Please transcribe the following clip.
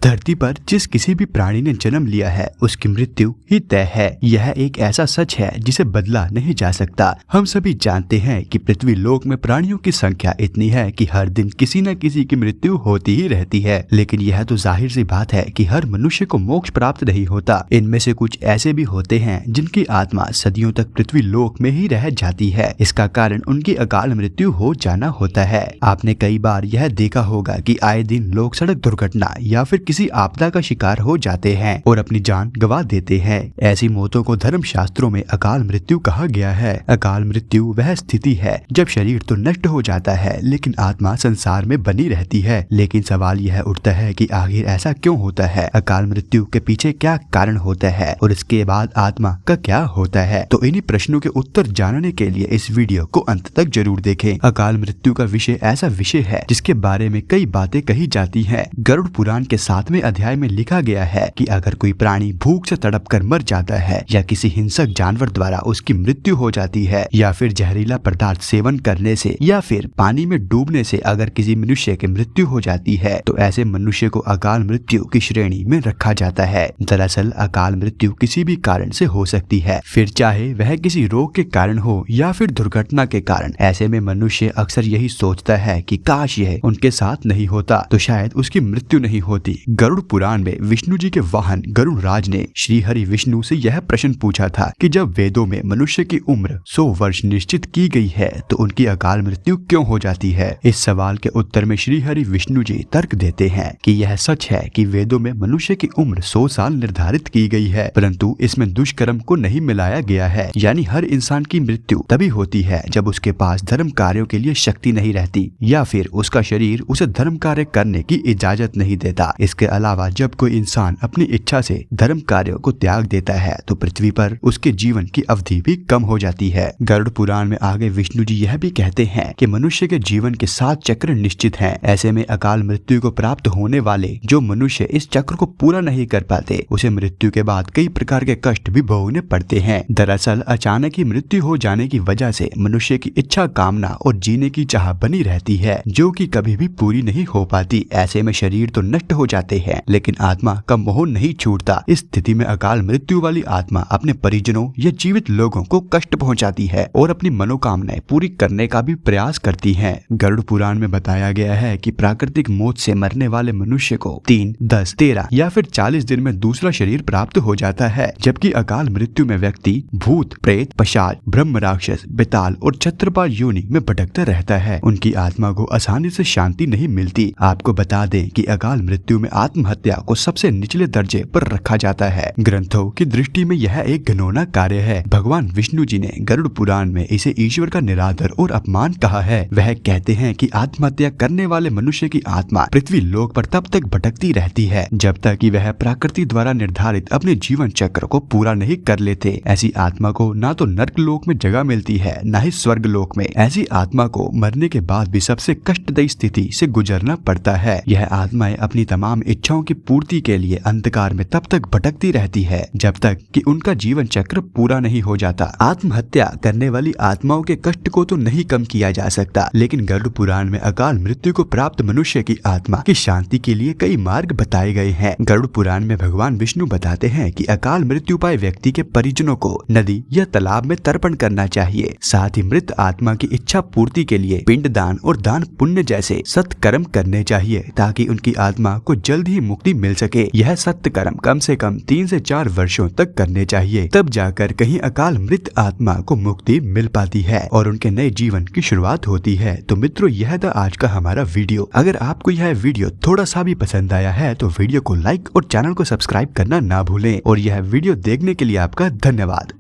धरती पर जिस किसी भी प्राणी ने जन्म लिया है उसकी मृत्यु ही तय है। यह एक ऐसा सच है जिसे बदला नहीं जा सकता। हम सभी जानते हैं कि पृथ्वी लोक में प्राणियों की संख्या इतनी है कि हर दिन किसी न किसी की मृत्यु होती ही रहती है। लेकिन यह तो जाहिर सी बात है कि हर मनुष्य को मोक्ष प्राप्त नहीं होता। इनमें से कुछ ऐसे भी होते हैं जिनकी आत्मा सदियों तक पृथ्वी लोक में ही रह जाती है। इसका कारण उनकी अकाल मृत्यु हो जाना होता है। आपने कई बार यह देखा होगा कि आए दिन लोग सड़क दुर्घटना या फिर किसी आपदा का शिकार हो जाते हैं और अपनी जान गंवा देते हैं। ऐसी मौतों को धर्म शास्त्रों में अकाल मृत्यु कहा गया है। अकाल मृत्यु वह स्थिति है जब शरीर तो नष्ट हो जाता है लेकिन आत्मा संसार में बनी रहती है। लेकिन सवाल यह उठता है कि आखिर ऐसा क्यों होता है? अकाल मृत्यु के पीछे क्या कारण होता है और इसके बाद आत्मा का क्या होता है? तो इन्हीं प्रश्नों के उत्तर जानने के लिए इस वीडियो को अंत तक जरूर देखें। अकाल मृत्यु का विषय ऐसा विषय है जिसके बारे में कई बातें कही जाती हैं। गरुड़ पुराण के 7वें अध्याय में लिखा गया है कि अगर कोई प्राणी भूख से तड़प कर मर जाता है या किसी हिंसक जानवर द्वारा उसकी मृत्यु हो जाती है या फिर जहरीला पदार्थ सेवन करने से या फिर पानी में डूबने से अगर किसी मनुष्य की मृत्यु हो जाती है तो ऐसे मनुष्य को अकाल मृत्यु की श्रेणी में रखा जाता है। दरअसल अकाल मृत्यु किसी भी कारण से हो सकती है, फिर चाहे वह किसी रोग के कारण हो या फिर दुर्घटना के कारण। ऐसे में मनुष्य अक्सर यही सोचता है कि काश यह उनके साथ नहीं होता तो शायद उसकी मृत्यु नहीं होती। गरुड़ पुराण में विष्णु जी के वाहन गरुड़ राज ने श्री हरि विष्णु से यह प्रश्न पूछा था कि जब वेदों में मनुष्य की उम्र 100 वर्ष निश्चित की गई है तो उनकी अकाल मृत्यु क्यों हो जाती है? इस सवाल के उत्तर में श्री हरि विष्णु जी तर्क देते हैं कि यह सच है कि वेदों में मनुष्य की उम्र 100 साल निर्धारित की गई है, परंतु इसमें दुष्कर्म को नहीं मिलाया गया है। यानी हर इंसान की मृत्यु तभी होती है जब उसके पास धर्म कार्यों के लिए शक्ति नहीं रहती या फिर उसका शरीर उसे धर्म कार्य करने की इजाजत नहीं देता। इसके अलावा जब कोई इंसान अपनी इच्छा से धर्म कार्यों को त्याग देता है तो पृथ्वी पर उसके जीवन की अवधि भी कम हो जाती है। गरुड़ पुराण में आगे विष्णु जी यह भी कहते हैं कि मनुष्य के जीवन के 7 चक्र निश्चित हैं। ऐसे में अकाल मृत्यु को प्राप्त होने वाले जो मनुष्य इस चक्र को पूरा नहीं कर पाते उसे मृत्यु के बाद कई प्रकार के कष्ट भी भोगने पड़ते हैं। दरअसल अचानक ही मृत्यु हो जाने की वजह से मनुष्य की इच्छा, कामना और जीने की चाह बनी रहती है जो कि कभी भी पूरी नहीं हो पाती। ऐसे में शरीर तो नष्ट हो जाते हैं लेकिन आत्मा का मोह नहीं छूटता। इस स्थिति में अकाल मृत्यु वाली आत्मा अपने परिजनों या जीवित लोगों को कष्ट पहुंचाती है और अपनी मनोकामनाएं पूरी करने का भी प्रयास करती है। गरुड़ पुराण में बताया गया है कि प्राकृतिक मौत से मरने वाले मनुष्य को 3, 10, 13 या फिर 40 दिन में दूसरा शरीर प्राप्त हो जाता है, जबकि अकाल मृत्यु में व्यक्ति भूत, प्रेत, पिशाच, ब्रह्म राक्षस, बेताल और छत्रपाल योनि में भटकता रहता है। उनकी आत्मा को आसानी से शांति नहीं मिलती। आपको बता दें कि अकाल मृत्यु में आत्महत्या को सबसे निचले दर्जे पर रखा जाता है। ग्रंथों की दृष्टि में यह एक घिनौना कार्य है। भगवान विष्णु जी ने गरुड़ पुराण में इसे ईश्वर का निरादर और अपमान कहा है। वह कहते हैं कि आत्महत्या करने वाले मनुष्य की आत्मा पृथ्वी लोक पर तब तक भटकती रहती है जब तक कि वह प्रकृति द्वारा निर्धारित अपने जीवन चक्र को पूरा नहीं कर लेते। ऐसी आत्मा को ना तो नर्क लोक में जगह मिलती है न ही स्वर्ग लोक में। ऐसी आत्मा को मरने के बाद भी सबसे कष्टदायी स्थिति से गुजरना पड़ता है। यह आत्माएं अपनी तमाम इच्छाओं की पूर्ति के लिए अंधकार में तब तक भटकती रहती है जब तक कि उनका जीवन चक्र पूरा नहीं हो जाता। आत्महत्या करने वाली आत्माओं के कष्ट को तो नहीं कम किया जा सकता, लेकिन गरुड़ पुराण में अकाल मृत्यु को प्राप्त मनुष्य की आत्मा की शांति के लिए कई मार्ग बताए गए हैं। गरुड़ पुराण में भगवान विष्णु बताते हैं कि अकाल मृत्यु पाए व्यक्ति के परिजनों को नदी या तालाब में तर्पण करना चाहिए। साथ ही मृत आत्मा की इच्छा पूर्ति के लिए पिंड दान और दान पुण्य जैसे सत्कर्म करने चाहिए ताकि उनकी आत्मा को जल्द ही मुक्ति मिल सके। यह सत्कर्म कम से कम 3 से 4 वर्षों तक करने चाहिए, तब जाकर कहीं अकाल मृत आत्मा को मुक्ति मिल पाती है और उनके नए जीवन की शुरुआत होती है। तो मित्रों, यह था आज का हमारा वीडियो। अगर आपको यह वीडियो थोड़ा सा भी पसंद आया है तो वीडियो को लाइक और चैनल को सब्सक्राइब करना ना भूलें। और यह वीडियो देखने के लिए आपका धन्यवाद।